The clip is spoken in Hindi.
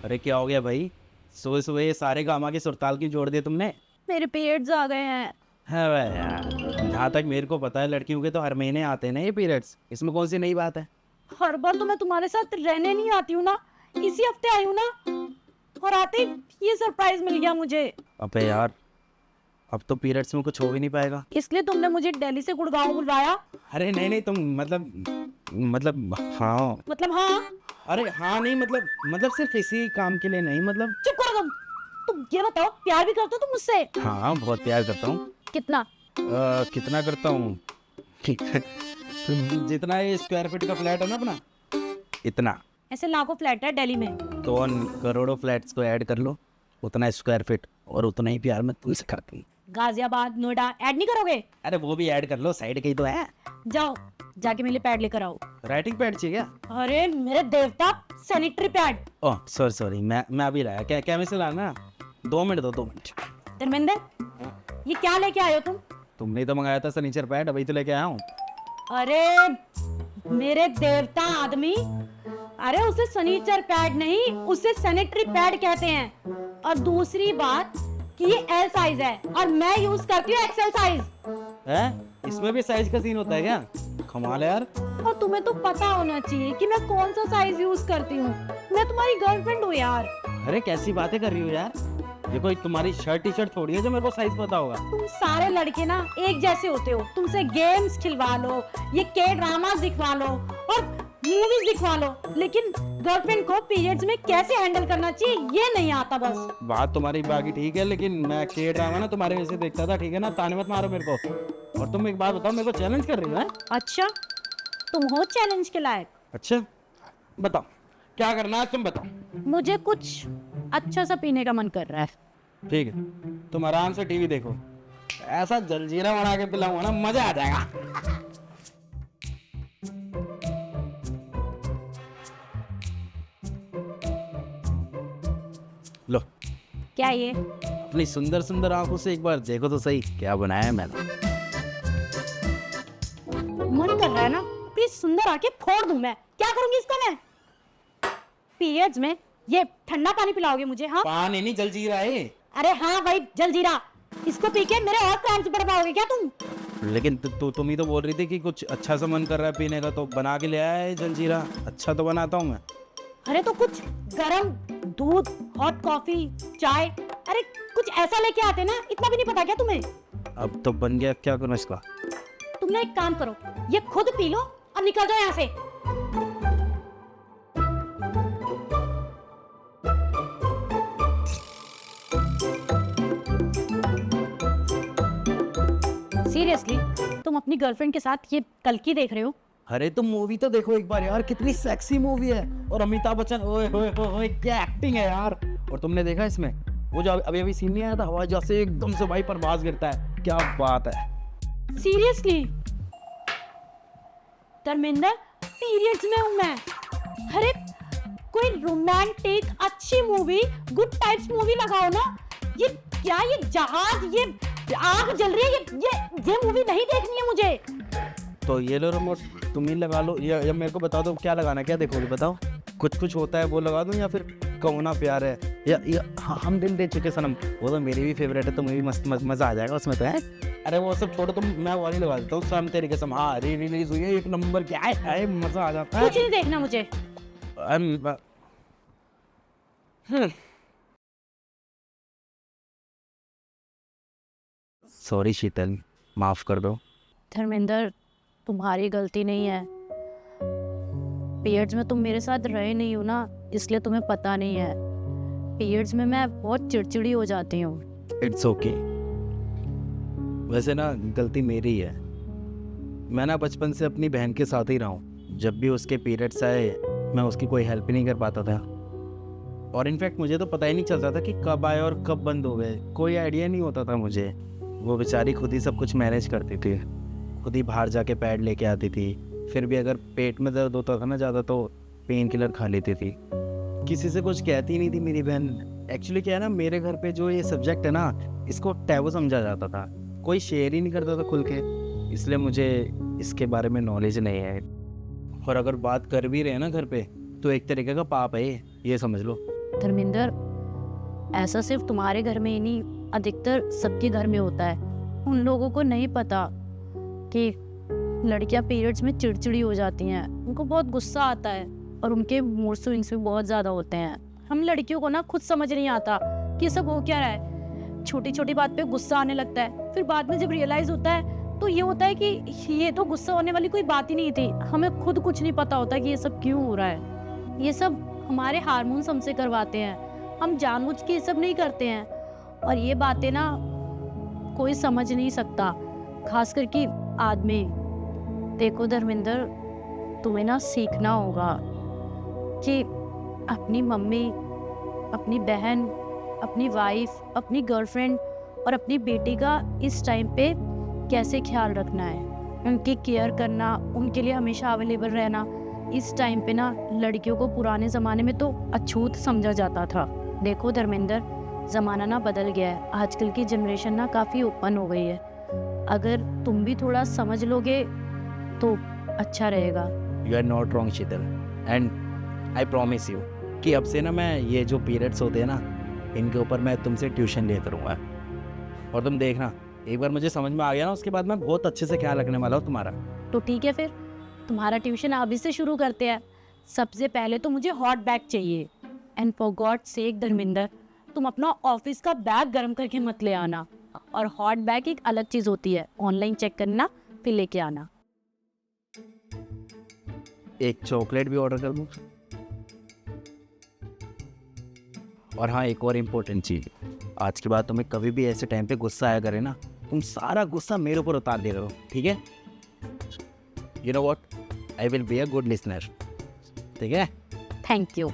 अरे क्या हो गया भाई? सुबह सुबह ये सारे गामा के सुरताल की जोड़ दिए तुमने। मेरे पीरियड्स आ गए हैं। है भाई यार, जहाँ तक मेरे को पता है लड़कियों के तो हर महीने आते हैं ना ये पीरियड्स। इसमें कौन सी नई बात है? हर बार तो मैं तुम्हारे साथ रहने नहीं आती हूँ ना, इसी हफ्ते आई हूँ ना, और आते ही ये सरप्राइज मिल गया मुझे। अबे यार, अब तो पीरियड्स में कुछ हो भी नहीं पाएगा। इसलिए तुमने मुझे दिल्ली से गुड़गांव बुलवाया। अरे नहीं नहीं, तुम मतलब हाँ। मतलब हाँ? अरे हाँ नहीं, मतलब सिर्फ इसी काम के लिए नहीं, मतलब चुप करो तुम ये बताओ, प्यार भी करते हो तुम मुझसे? हाँ बहुत प्यार करता हूँ। कितना? कितना करता हूँ? जितना ये स्क्वायर फीट का फ्लैट है ना अपना, इतना। ऐसे लाखों फ्लैट है दिल्ली में। तो करोड़ों फ्लैट्स को ऐड कर लो, उतना स्क्वायर फीट और उतना ही प्यार मैं तुमसे करता हूँ। गाजियाबाद, नोएडा ऐड नहीं करोगे? अरे वो भी ऐड कर लो, साइड के ही तो है। जाओ जाके मेरे लिए पैड लेकर आओ। राइटिंग पैड चाहिए क्या? अरे मेरे देवता, सैनिटरी पैड। ओह सॉरी, मैं अभी लाया। क्या में से लाना? 2 मिनट दो, 2 मिनट। धर्मेंद्र, ये क्या लेके आए हो तुम? तुमने तो मंगाया था सनीचर पैड, अभी तो लेके आया हूँ। अरे मेरे देवता आदमी, अरे उसे सनीचर पैड नहीं, उसे सैनिटरी पैड कहते हैं। और दूसरी बात कि ये एल साइज है और मैं यूज करती हूँ एक्सेल साइज। है? इसमें भी साइज का सीन होता है क्या? कमाल है यार। और तुम्हें तो पता होना चाहिए कि मैं कौन सा साइज यूज करती हूँ। मैं तुम्हारी गर्लफ्रेंड हूँ यार। अरे कैसी बातें कर रही हो यार? ये कोई तुम्हारी शर्ट टी शर्ट थोड़ी है जो मेरे को साइज पता होगा। तुम सारे लड़के ना एक जैसे होते हो। तुमसे गेम्स खिलवा लो, ये के ड्रामा दिखवा लो और मूवीज दिखवा लो, लेकिन गर्लफ्रेंड को पीरियड्स में कैसे हैंडल करना चाहिए ये नहीं आता बस। बात तुम्हारी बाकी ठीक है, लेकिन मैं के ड्रामा ना तुम्हारे वजह से देखता था, ठीक है ना? ताने मत मारो मेरे को। और तुम एक बात बताओ, मेरे को चैलेंज कर रही हो? हैं? अच्छा, तुम हो चैलेंज के लायक। अच्छा बताओ क्या करना है, तुम बताओ। मुझे कुछ अच्छा सा पीने का मन कर रहा है। ठीक है, तुम आराम से टीवी देखो, ऐसा जलजीरा बना के पिलाऊंगा ना, मजा आ जाएगा। लो, क्या ये? अपनी सुंदर सुंदर आंखों से एक बार देखो तो सही, क्या बनाया है मैंने। मन कर रहा है ना, प्लीज सुंदर आके फोड़ दूं मैं। क्या करूंगी इसका मैं? पीरियड्स में ये ठंडा पानी पिलाओगे मुझे? हाँ पानी नहीं, जलजीरा है। अरे हाँ भाई, जलजीरा। इसको पी के मेरे और क्राइम्स बढ़ पाओगे क्या तुम? लेकिन तुम ही तो बोल रही थी कि कुछ अच्छा सा मन कर रहा है पीने का, तो बना के ले आया है जलजीरा। अच्छा तो बनाता हूँ मैं। अरे तो कुछ गरम दूध, हॉट कॉफी, चाय, अरे कुछ ऐसा लेके आते ना। इतना भी नहीं पता क्या तुम्हें? अब तो बन गया, क्या करूँ इसका? तुमने एक काम करो, ये खुद पी लो और निकल जाओ यहाँ से। सीरियसली, तुम अपनी गर्लफ्रेंड के साथ ये कल्कि देख रहे हो? अरे तुम मूवी तो देखो एक बार यार, कितनी सेक्सी मूवी है। और अमिताभ बच्चन, ओए होए होए क्या एक्टिंग है यार। और तुमने देखा इसमें वो जो अभी सीन नहीं आया था, हवा जैसे एकदम से भाई परवाज गिरता है, क्या बात है। सीरियसली धर्मेंद्र, पीरियड्स में हूँ मैं। अरे कोई रोमांटिक अच्छी मूवी, गुड टाइप्स मूवी लगाओ ना। ये क्या, ये जहाज, ये आग जल रही है, ये मूवी नहीं देखनी है मुझे। तो ये लो रिमोट, तुम ही लगा लो, या मेरे को बता दो क्या लगाना है, क्या देखोगे बताओ। कुछ होता है वो लगा दूं, या फिर कहो ना प्यार है, या हम दिल दे चुके सनम, वो तो मेरी भी फेवरेट है, तो मुझे भी मस्त मजा आ जाएगा उसमें तो है। अरे वो सब छोड़ो, तुम मैं वाली लगा देता हूँ, सनम तेरी कसम। हाँ रिलीज हुई है, एक नंबर, क्या है मजा आ जाता है। कुछ नहीं देखना मुझे। सॉरी शीतल, माफ कर दो। धर्मेंद्र, तुम्हारी गलती नहीं है। पीरियड्स में तुम मेरे साथ रहे नहीं हो ना, इसलिए तुम्हें पता नहीं है। पीरियड्स में मैं बहुत चिड़चिड़ी हो जाती हूँ। It's okay. वैसे ना गलती मेरी है। मैं ना बचपन से अपनी बहन के साथ ही रहा हूँ। जब भी उसके पीरियड्स आए, मैं उसकी कोई हेल्प ही नहीं कर पाता था। और इनफैक्ट मुझे तो पता ही नहीं चलता था कि कब आए और कब बंद हो गए, कोई आइडिया नहीं होता था मुझे। वो बेचारी खुद ही सब कुछ मैनेज करती थी, खुद ही बाहर जाके पैड लेके आती थी। फिर भी अगर पेट में दर्द होता था ना ज़्यादा, तो पेन किलर खा लेती थी। किसी से कुछ कहती नहीं थी मेरी बहन। एक्चुअली क्या है ना, मेरे घर पे जो ये सब्जेक्ट है ना, इसको टैबू समझा जाता था, कोई शेयर ही नहीं करता था खुल के, इसलिए मुझे इसके बारे में नॉलेज नहीं है। और अगर बात कर भी रहे हैं ना घर पे, तो एक तरीके का पाप है ये समझ लो। धर्मेंद्र, ऐसा सिर्फ तुम्हारे घर में ही नहीं, अधिकतर सबके घर में होता है। उन लोगों को नहीं पता कि लड़कियां पीरियड्स में चिड़चिड़ी हो जाती हैं, उनको बहुत गुस्सा आता है और उनके मूड स्विंग्स भी बहुत ज़्यादा होते हैं। हम लड़कियों को ना खुद समझ नहीं आता कि ये सब हो क्या रहा है। छोटी छोटी बात पे गुस्सा आने लगता है, फिर बाद में जब रियलाइज़ होता है तो ये होता है कि ये तो गुस्सा होने वाली कोई बात ही नहीं थी। हमें खुद कुछ नहीं पता होता कि ये सब क्यों हो रहा है। ये सब हमारे हार्मोन्स हमसे करवाते हैं, हम जानबूझ के ये सब नहीं करते हैं। और ये बातें ना कोई समझ नहीं सकता, खास करके आदमी। देखो धर्मेंद्र, तुम्हें ना सीखना होगा कि अपनी मम्मी, अपनी बहन, अपनी वाइफ, अपनी गर्लफ्रेंड और अपनी बेटी का इस टाइम पे कैसे ख्याल रखना है, उनकी केयर करना, उनके लिए हमेशा अवेलेबल रहना। इस टाइम पे ना लड़कियों को पुराने ज़माने में तो अछूत समझा जाता था। देखो धर्मेंद्र, ज़माना ना बदल गया है, आजकल की जनरेशन ना काफ़ी ओपन हो गई है। अगर तुम भी थोड़ा समझ लोगे तो अच्छा रहेगा। You are not wrong Sheetal, and I promise you कि अब से ना मैं ये जो पीरियड्स होते हैं ना, इनके ऊपर मैं तुमसे ट्यूशन लिया करूँगा। और तुम देखना, एक बार मुझे समझ में आ गया ना, उसके बाद मैं बहुत अच्छे से ख्याल रखने वाला हूँ तुम्हारा। तो ठीक है, फिर तुम्हारा ट्यूशन अभी से शुरू करते हैं। सबसे पहले तो मुझे हॉट बैग चाहिए। And for God sake Dharmendra, तुम अपना ऑफिस का बैग गर्म करके मत ले आना। और हॉट बैग एक अलग चीज़ होती है, ऑनलाइन चेक करना फिर लेके आना। एक चॉकलेट भी ऑर्डर कर दूँ। और हाँ, एक और इम्पोर्टेंट चीज़, आज के बाद तुम्हें कभी भी ऐसे टाइम पे गुस्सा आया करे ना, तुम सारा गुस्सा मेरे ऊपर उतार दे करो, ठीक है? You know what, I will be a good listener, ठीक है? Thank you.